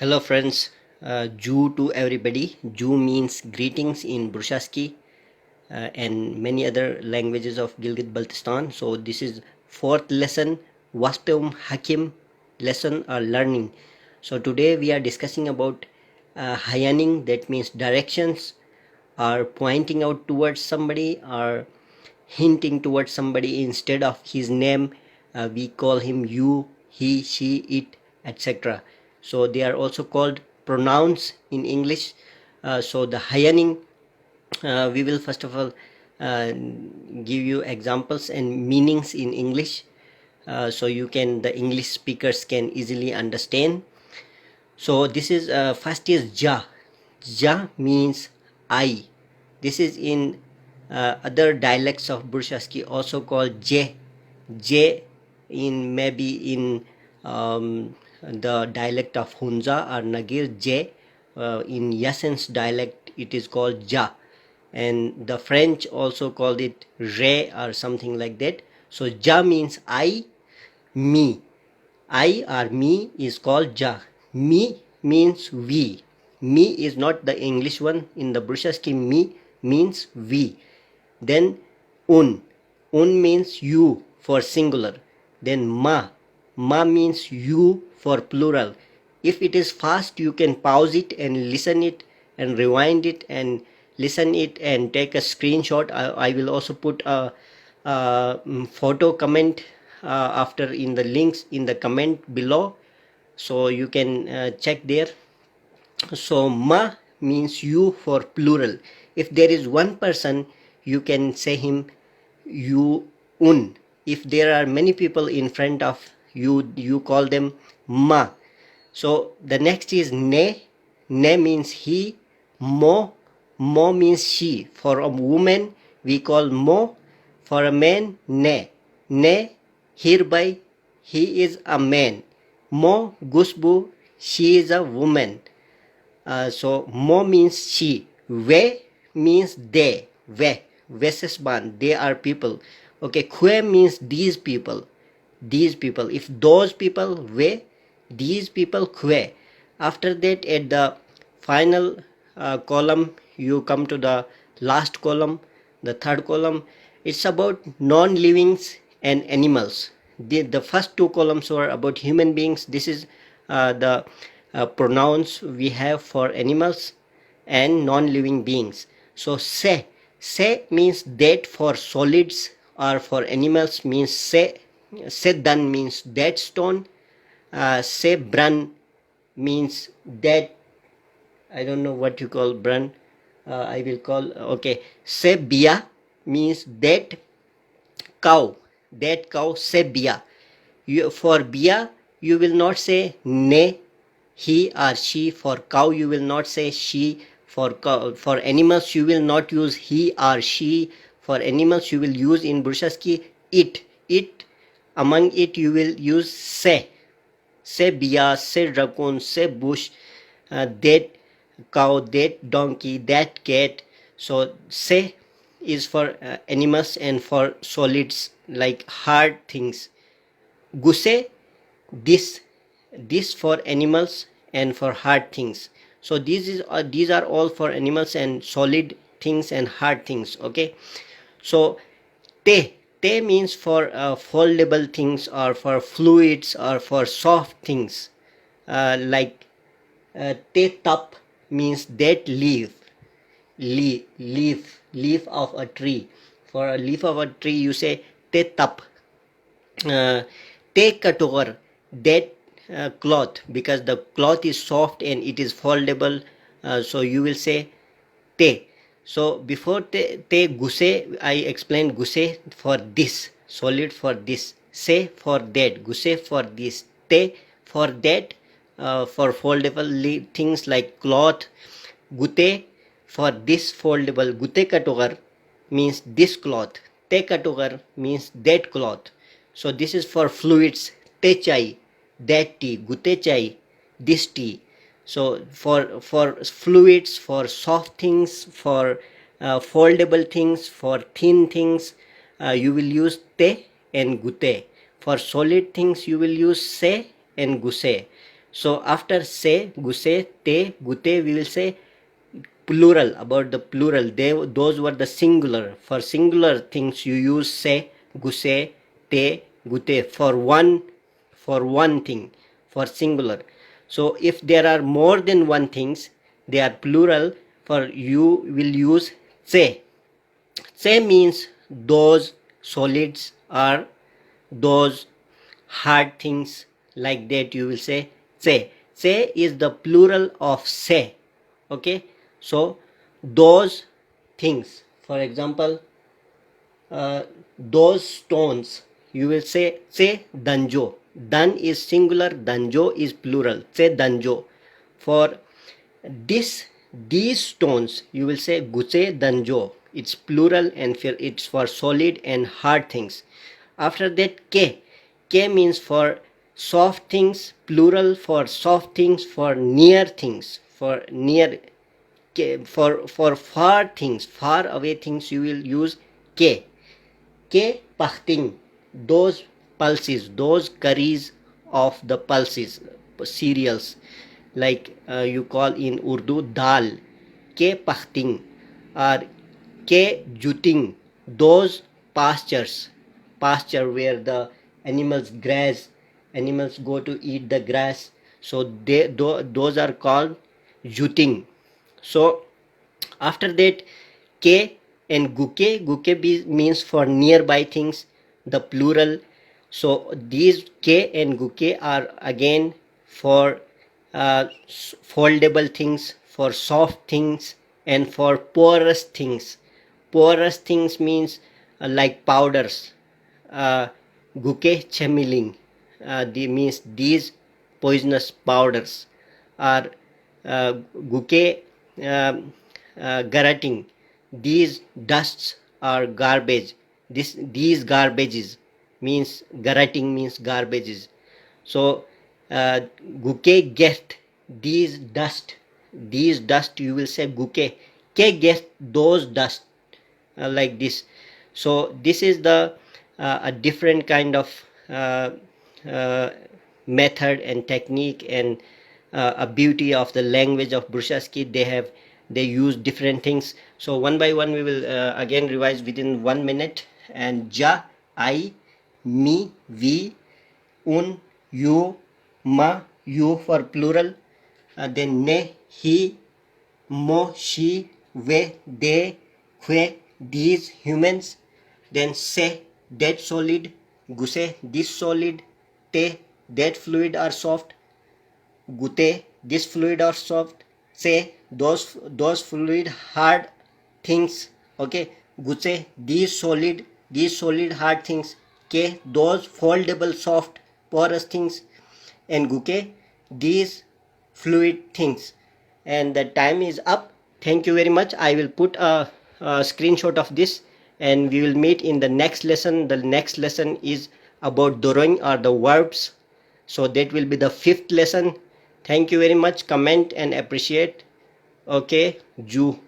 Hello friends, Ju to everybody. Ju means greetings in Burushaski and many other languages of Gilgit Baltistan. So this is fourth lesson, Wastum Hakim lesson or learning. So today we are discussing about Hayaning, that means directions, or pointing out towards somebody or hinting towards somebody instead of his name. We call him you, he, she, it, etc. So they are also called pronouns in English. So the Hayaning, we will first of all give you examples and meanings in English, so the English speakers can easily understand. So this is first is ja. Ja means I. This is in other dialects of Burushaski also called J. J in maybe in the dialect of Hunza or Nagir J. In Yasin's dialect it is called Ja, and the French also called it Re or something like that. So Ja means I, me. I or me is called Ja. Me means we. Me is not the English one. In the Burushaski, me means we. Then un. Un means you for singular. Then ma. Ma means you for plural. If it is fast, you can pause it and listen it and rewind it and listen it and take a screenshot. I will also put a photo comment after in the links in the comment below, so you can check there. So ma means you for plural. If there is one person, you can say him you un. If there are many people in front of you, you call them ma. So the next is ne. Ne means he. Mo. Mo means she. For a woman we call mo. For a man ne. Ne, hereby he is a man. Mo gusbu, she is a woman. So mo means she. We means they. We. Vesesban, they are people. Okay, kwe means these people. These people. If those people, we. These people, kwe. After that, at the final column, you come to the last column, the third column. It's about non-livings and animals. The first two columns were about human beings. This is the pronouns we have for animals and non-living beings. So se means that for solids, or for animals means se dan means that stone. Se bran means that, I don't know what you call bran. I will call, okay, se bia means that cow. That cow, se bia. For bia, you will not say ne, he or she. For cow, you will not say she. For cow, for animals, you will not use he or she. For animals, you will use in Burushaski it. It, among it, you will use se. Se bia, se raccoon, se bush, that cow, that donkey, that cat. So se is for animals and for solids like hard things. Guse, this for animals and for hard things. So these are all for animals and solid things and hard things. Okay, so te means for foldable things or for fluids or for soft things, like te tap means that leaf of a tree. For a leaf of a tree you say te tap. Take katogar, that cloth, because the cloth is soft and it is foldable, so you will say te. So before te guse, I explained guse for this solid, for this, say for that, guse for this, te for that, for foldable things like cloth. Gute for this foldable, gute katogar means this cloth, te katogar means that cloth. So this is for fluids, te chai, that tea, gute chai, this tea. So for fluids, for soft things, for foldable things, for thin things, you will use te and gute. For solid things you will use se and guse. So after se, guse, te, gute, we will say plural, about the plural. Those were the singular. For singular things you use se, guse, te, gute for one thing, for singular. So if there are more than one things, they are plural, for you will use se. Se means those solids or those hard things, like that you will say se. Se is the plural of se. Okay, so those things, for example, those stones, you will say danjo. Dan is singular, danjo is plural. Say danjo. For this these stones, you will say guse danjo. It's plural and it's for solid and hard things. After that, k means for soft things, plural for soft things, for near things, for near, for far things, far away things, you will use k. Ke pachting, those pulses, those curries of the pulses, cereals, like you call in Urdu dal, ke pachting, or ke juting, those pasture where the animals graze, animals go to eat the grass, so those are called juting. So after that, K and guke means for nearby things, the plural. So these K and guke are again for foldable things, for soft things, and for porous things. Porous things means like powders. Guke chemiling, means these poisonous powders, or guke garroting, these dusts are garbage. These garbages means, garroting means garbages. So guke get, these dust you will say guke. Ke get those dust, like this. So this is the a different kind of uh, method and technique, and a beauty of the language of Burushaski. They use different things. So one by one we will again revise within 1 minute. And ja, I, me, we, un, you, ma, you for plural, then ne, he, mo, she, we, they, we, these humans, then se, that solid, guse, this solid, te, that fluid or soft, gute, this fluid or soft, say those fluid hard things. Okay, guse, these solid hard things, ke, those foldable soft porous things, and guke, these fluid things. And the time is up. Thank you very much. I will put a screenshot of this, and we will meet in the next lesson. The next lesson is about drawing or the verbs, so that will be the 5th lesson. Thank you very much. Comment and appreciate. Okay, ju.